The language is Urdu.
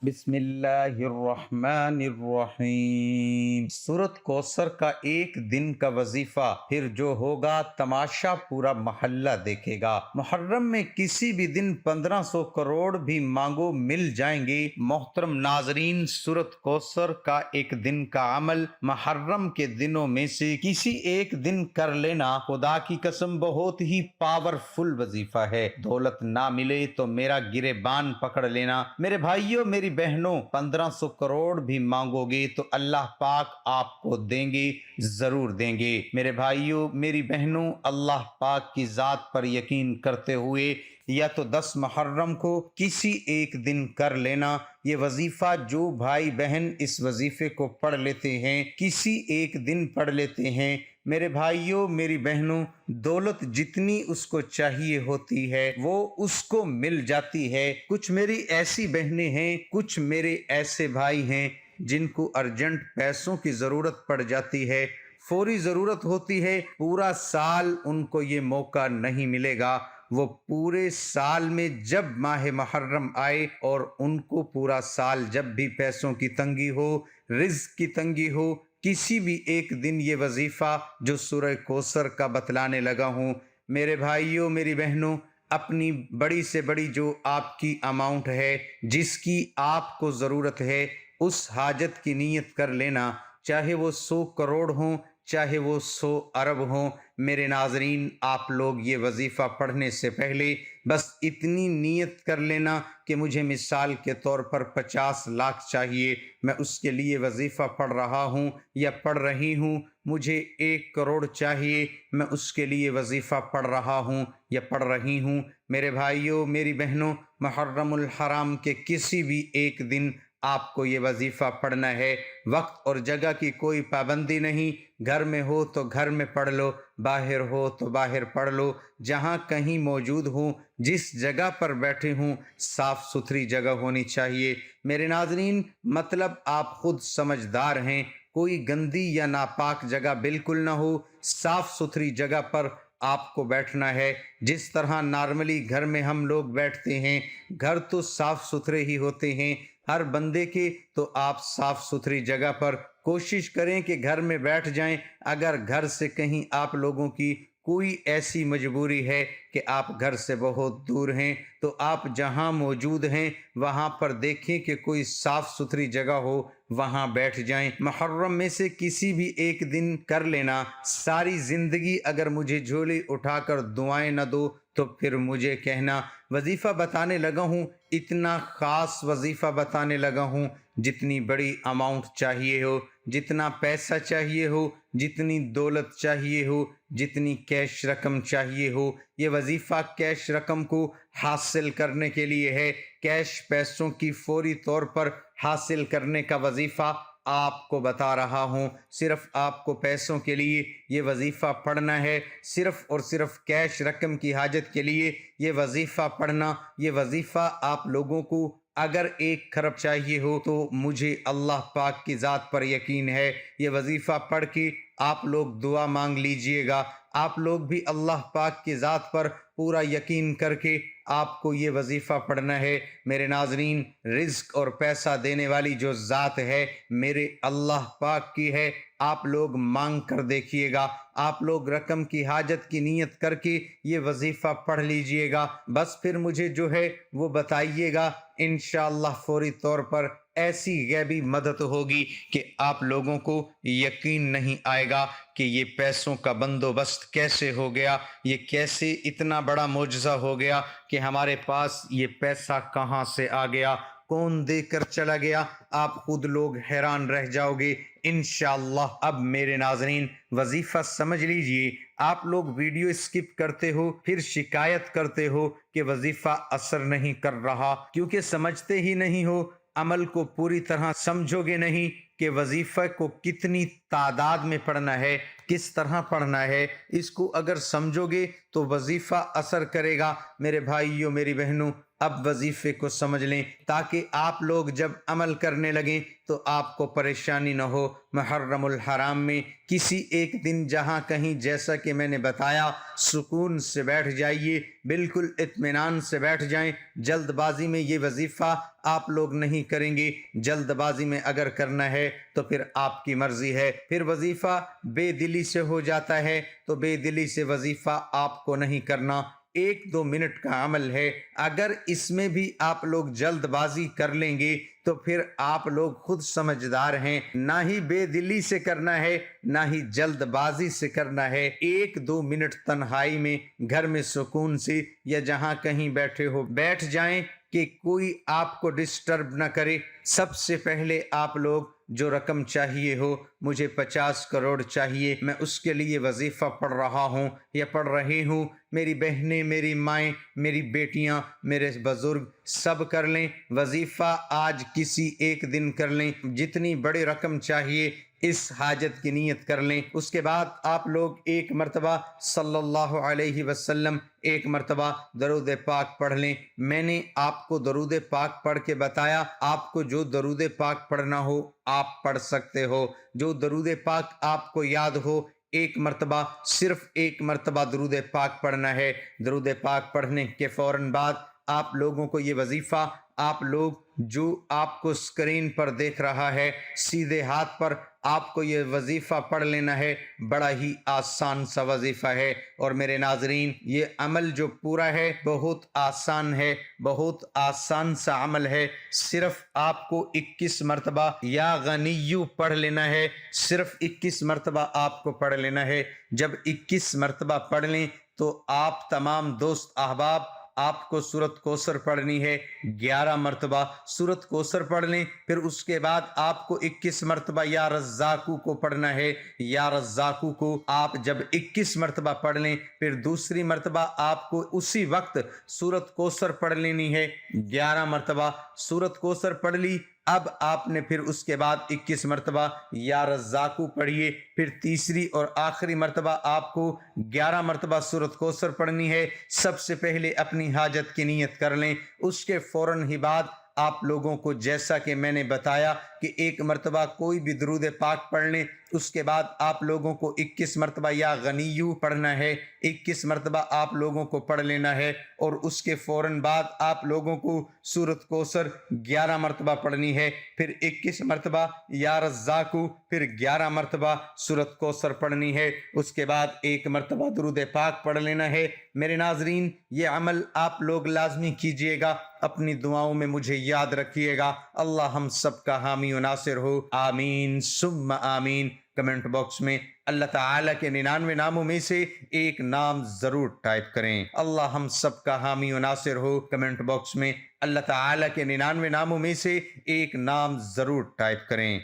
بسم اللہ الرحمن الرحیم۔ سورت کوثر کا ایک دن کا وظیفہ، پھر جو ہوگا تماشا پورا محلہ دیکھے گا۔ محرم میں کسی بھی دن 1500 کروڑ بھی مانگو مل جائیں گے۔ محترم ناظرین، سورت کوثر کا ایک دن کا عمل محرم کے دنوں میں سے کسی ایک دن کر لینا خدا کی قسم بہت ہی پاورفل وظیفہ ہے۔ دولت نہ ملے تو میرا گریبان پکڑ لینا۔ میرے بھائیوں، میری بہنوں، 1500 کروڑ بھی مانگو گے تو اللہ پاک آپ کو دیں گے، ضرور دیں گے۔ میرے بھائیوں، میری بہنوں، اللہ پاک کی ذات پر یقین کرتے ہوئے یا تو 10 محرم کو کسی ایک دن کر لینا۔ یہ وظیفہ جو بھائی بہن اس وظیفے کو پڑھ لیتے ہیں، کسی ایک دن پڑھ لیتے ہیں، میرے بھائیوں میری بہنوں، دولت جتنی اس کو چاہیے ہوتی ہے وہ اس کو مل جاتی ہے۔ کچھ میری ایسی بہنیں ہیں، کچھ میرے ایسے بھائی ہیں جن کو ارجنٹ پیسوں کی ضرورت پڑ جاتی ہے، فوری ضرورت ہوتی ہے، پورا سال ان کو یہ موقع نہیں ملے گا۔ وہ پورے سال میں جب ماہ محرم آئے اور ان کو پورا سال جب بھی پیسوں کی تنگی ہو، رزق کی تنگی ہو، کسی بھی ایک دن یہ وظیفہ جو سورہ کوثر کا بتلانے لگا ہوں، میرے بھائیوں میری بہنوں، اپنی بڑی سے بڑی جو آپ کی اماؤنٹ ہے، جس کی آپ کو ضرورت ہے، اس حاجت کی نیت کر لینا، چاہے وہ 100 کروڑ ہوں، چاہے وہ 100 ارب ہوں۔ میرے ناظرین، آپ لوگ یہ وظیفہ پڑھنے سے پہلے بس اتنی نیت کر لینا کہ مجھے مثال کے طور پر 50 لاکھ چاہیے، میں اس کے لیے وظیفہ پڑھ رہا ہوں یا پڑھ رہی ہوں۔ مجھے 1 کروڑ چاہیے، میں اس کے لیے وظیفہ پڑھ رہا ہوں یا پڑھ رہی ہوں۔ میرے بھائیوں میری بہنوں، محرم الحرام کے کسی بھی ایک دن آپ کو یہ وظیفہ پڑھنا ہے۔ وقت اور جگہ کی کوئی پابندی نہیں، گھر میں ہو تو گھر میں پڑھ لو، باہر ہو تو باہر پڑھ لو، جہاں کہیں موجود ہوں، جس جگہ پر بیٹھے ہوں، صاف ستھری جگہ ہونی چاہیے۔ میرے ناظرین، مطلب آپ خود سمجھدار ہیں، کوئی گندی یا ناپاک جگہ بالکل نہ ہو، صاف ستھری جگہ پر آپ کو بیٹھنا ہے۔ جس طرح نارملی گھر میں ہم لوگ بیٹھتے ہیں، گھر تو صاف ستھرے ہی ہوتے ہیں ہر بندے کے، تو آپ صاف ستھری جگہ پر کوشش کریں کہ گھر میں بیٹھ جائیں۔ اگر گھر سے کہیں آپ لوگوں کی کوئی ایسی مجبوری ہے کہ آپ گھر سے بہت دور ہیں، تو آپ جہاں موجود ہیں وہاں پر دیکھیں کہ کوئی صاف ستھری جگہ ہو، وہاں بیٹھ جائیں۔ محرم میں سے کسی بھی ایک دن کر لینا۔ ساری زندگی اگر مجھے جھولی اٹھا کر دعائیں نہ دو تو پھر مجھے کہنا۔ وظیفہ بتانے لگا ہوں، اتنا خاص وظیفہ بتانے لگا ہوں، جتنی بڑی اماؤنٹ چاہیے ہو، جتنا پیسہ چاہیے ہو، جتنی دولت چاہیے ہو، جتنی کیش رقم چاہیے ہو، یہ وظیفہ کیش رقم کو حاصل کرنے کے لیے ہے۔ کیش پیسوں کی فوری طور پر حاصل کرنے کا وظیفہ آپ کو بتا رہا ہوں۔ صرف آپ کو پیسوں کے لیے یہ وظیفہ پڑھنا ہے، صرف اور صرف کیش رقم کی حاجت کے لیے یہ وظیفہ پڑھنا۔ یہ وظیفہ آپ لوگوں کو اگر 1 کھرب چاہیے ہو تو مجھے اللہ پاک کی ذات پر یقین ہے، یہ وظیفہ پڑھ کے آپ لوگ دعا مانگ لیجئے گا۔ آپ لوگ بھی اللہ پاک کی ذات پر پورا یقین کر کے آپ کو یہ وظیفہ پڑھنا ہے۔ میرے ناظرین، رزق اور پیسہ دینے والی جو ذات ہے میرے اللہ پاک کی ہے، آپ لوگ مانگ کر دیکھیے گا۔ آپ لوگ رقم کی حاجت کی نیت کر کے یہ وظیفہ پڑھ لیجئے گا، بس پھر مجھے جو ہے وہ بتائیے گا، انشاءاللہ فوری طور پر ایسی غیبی مدد ہوگی کہ آپ لوگوں کو یقین نہیں آئے گا کہ یہ پیسوں کا بندوبست کیسے ہو گیا، یہ کیسے اتنا بڑا معجزہ ہو گیا کہ ہمارے پاس یہ پیسہ کہاں سے آ گیا، کون دے کر چلا گیا۔ آپ خود لوگ حیران رہ جاؤ گے انشاءاللہ۔ اب میرے ناظرین، وظیفہ سمجھ لیجئے۔ آپ لوگ ویڈیو اسکپ کرتے ہو، پھر شکایت کرتے ہو کہ وظیفہ اثر نہیں کر رہا، کیونکہ سمجھتے ہی نہیں ہو، عمل کو پوری طرح سمجھو گے نہیں کہ وظیفہ کو کتنی تعداد میں پڑھنا ہے، کس طرح پڑھنا ہے۔ اس کو اگر سمجھو گے تو وظیفہ اثر کرے گا۔ میرے بھائیوں، میری بہنوں، اب وظیفے کو سمجھ لیں تاکہ آپ لوگ جب عمل کرنے لگیں تو آپ کو پریشانی نہ ہو۔ محرم الحرام میں کسی ایک دن جہاں کہیں، جیسا کہ میں نے بتایا، سکون سے بیٹھ جائیے، بالکل اطمینان سے بیٹھ جائیں۔ جلد بازی میں یہ وظیفہ آپ لوگ نہیں کریں گے۔ جلد بازی میں اگر کرنا ہے تو پھر آپ کی مرضی ہے، پھر وظیفہ بے دلی سے ہو جاتا ہے، تو بے دلی سے وظیفہ آپ کو نہیں کرنا۔ 1-2 منٹ کا عمل ہے، اگر اس میں بھی آپ لوگ جلد بازی کر لیں گے تو پھر آپ لوگ خود سمجھدار ہیں، نہ ہی بے دلی سے کرنا ہے نہ ہی جلد بازی سے کرنا ہے۔ 1-2 منٹ تنہائی میں گھر میں سکون سے یا جہاں کہیں بیٹھے ہو بیٹھ جائیں کہ کوئی آپ کو ڈسٹرب نہ کرے۔ سب سے پہلے آپ لوگ جو رقم چاہیے ہو، مجھے 50 کروڑ چاہیے، میں اس کے لیے وظیفہ پڑھ رہا ہوں یا پڑھ رہی ہوں، میری بہنیں، میری مائیں، میری بیٹیاں، میرے بزرگ سب کر لیں وظیفہ۔ آج کسی ایک دن کر لیں، جتنی بڑی رقم چاہیے اس حاجت کی نیت کر لیں۔ اس کے بعد آپ لوگ ایک مرتبہ صلی اللہ علیہ وسلم، ایک مرتبہ درود پاک پڑھ لیں۔ میں نے آپ کو درود پاک پڑھ کے بتایا، آپ کو جو درود پاک پڑھنا ہو آپ پڑھ سکتے ہو۔ جو درود پاک آپ کو یاد ہو، ایک مرتبہ، صرف ایک مرتبہ درود پاک پڑھنا ہے۔ درود پاک پڑھنے کے فوراً بعد آپ لوگوں کو یہ وظیفہ، آپ لوگ جو آپ کو اسکرین پر دیکھ رہا ہے، سیدھے ہاتھ پر آپ کو یہ وظیفہ پڑھ لینا ہے۔ بڑا ہی آسان سا وظیفہ ہے، اور میرے ناظرین، یہ عمل جو پورا ہے بہت آسان ہے، بہت آسان سا عمل ہے۔ صرف آپ کو 21 مرتبہ یا غنیو پڑھ لینا ہے، صرف 21 مرتبہ آپ کو پڑھ لینا ہے۔ جب 21 مرتبہ پڑھ لیں تو آپ تمام دوست احباب، آپ کو سورۃ کوثر پڑھنی ہے 11 مرتبہ۔ سورۃ کوثر پڑھ لیں، پھر اس کے بعد آپ کو 21 مرتبہ یا رزاقو کو پڑھنا ہے۔ یا رزاقو کو آپ جب 21 مرتبہ پڑھ لیں، پھر دوسری مرتبہ آپ کو اسی وقت سورۃ کوثر پڑھ لینی ہے 11 مرتبہ۔ سورۃ کوثر پڑھ لی، اب آپ نے پھر اس کے بعد 21 مرتبہ یا رزاقو پڑھیے، پھر تیسری اور آخری مرتبہ آپ کو 11 مرتبہ سورۃ کوثر پڑھنی ہے۔ سب سے پہلے اپنی حاجت کی نیت کر لیں، اس کے فوراً ہی بعد آپ لوگوں کو، جیسا کہ میں نے بتایا کہ ایک مرتبہ کوئی بھی درود پاک پڑھ لیں، اس کے بعد آپ لوگوں کو 21 مرتبہ یا غنیو پڑھنا ہے، 21 مرتبہ آپ لوگوں کو پڑھ لینا ہے، اور اس کے فوراً بعد آپ لوگوں کو سورۃ کوثر 11 مرتبہ پڑھنی ہے، پھر 21 مرتبہ یا رزاقو، پھر 11 مرتبہ سورۃ کوثر پڑھنی ہے، اس کے بعد ایک مرتبہ درود پاک پڑھ لینا ہے۔ میرے ناظرین، یہ عمل آپ لوگ لازمی کیجئے گا، اپنی دعاؤں میں مجھے یاد رکھیے گا۔ اللہ ہم سب کا حامی و ناصر ہو، آمین ثم آمین۔ کمنٹ باکس میں اللہ تعالیٰ کے 99 ناموں میں سے ایک نام ضرور ٹائپ کریں۔ اللہ ہم سب کا حامی و ناصر ہو، کمنٹ باکس میں اللہ تعالیٰ کے 99 ناموں میں سے ایک نام ضرور ٹائپ کریں۔